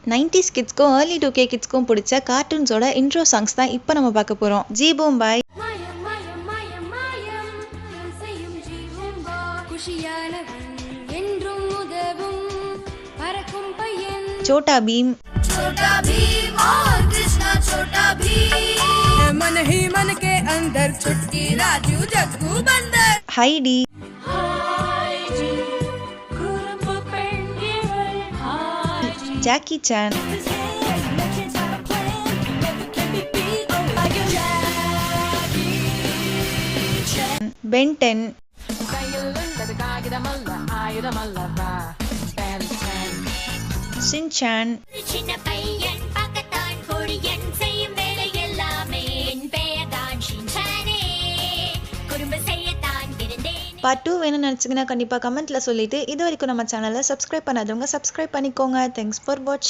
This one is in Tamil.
90s கிட்ஸ்க்கும் ஏர்லி 2K கிட்ஸ்க்கும் பிடிச்ச கார்ட்டூன்ஸோட இன்ட்ரோ சாங்ஸ் தான் இப்போ நம்ம பார்க்க போகிறோம். ஜி பூம் பாய், சோட்டா பீம், मन ही मन के अंदर चुटकी राजू जग्गू बंदर, Heidi, Jackie Chan, Ben 10, Shinchan, part 2 வேணும்னு நினச்சிங்கன்னா கண்டிப்பாக கமெண்ட்டில் சொல்லிவிட்டு இது வரைக்கும் நம்ம சேனலை சப்ஸ்கிரைப் பண்ணாதவங்க சப்ஸ்கிரைப் பண்ணிக்கோங்க. தேங்க்ஸ் ஃபார் வாட்சிங்.